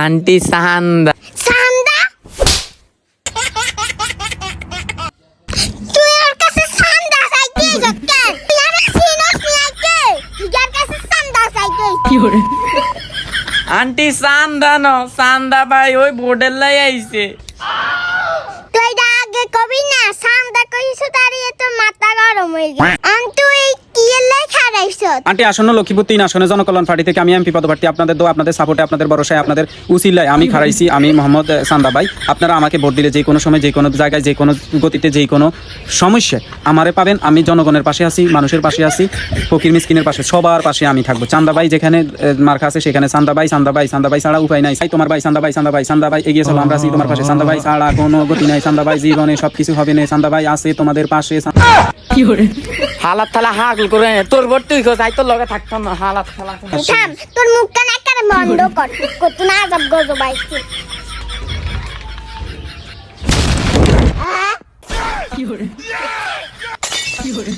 Aunty সান্দা। সান্দা তুই ওর কাছে সান্দা চাইতে কেন? তুই আর সিনস নিয়াকে তুই ওর কাছে সান্দা চাইতে আন্টি সান্দা ন সান্দা ভাই ওই বোর্ডের লাই আইছে। তুই আগে কবি না সান্দা কইছো তারি তো মাথা গরম হয়ে গেল। তুই কি লেখা রাইছো? আন্টি আসন্ন লক্ষ্মীপুর 3 আসনে জনকল্যাণ পার্টি থেকে আমি এমপি পদপ্রার্থী। আপনাদের দোয়া, আপনাদের সাপোর্টে, আপনাদের ভরসায়, আপনাদের উসিলায় আমি খারাইছি। আমি মোহাম্মদ সান্দা ভাই। আপনারা আমাকে ভোট দিলে যে কোনো সময়, যে কোনো জায়গায়, যে কোনো গতিতে, যে কোনো সমস্যায় আমারে পাবেন। আমি জনগণের পাশে আছি, মানুষের পাশে আছি, ফকির মিসকিনের পাশে, সবার পাশে আমি থাকবো। চান্দা ভাই যেখানে মার্কা আছে সেখানে চান্দা ভাই, চান্দা ভাই, চান্দা ভাই ছাড়া উপায় নাই। চাই তোমার ভাই, চান্দা ভাই, চান্দা ভাই, চান্দা ভাই এগিয়ে চলো, আমরা আছি তোমার পাশে। চান্দা ভাই ছাড়া কোনো গতি নাই। চান্দা ভাই জীবনে সবকিছু হবে না। চান্দা ভাই আছে তোমাদের পাশে। হালাত থালা হাগল করে তোর ভোট তুই যাই তোর লগে থাকতাম না। হালাত থালা থাম তোর মুখটা না করে বন্ধ কর। কত না আজব গজব আইছে। কি করে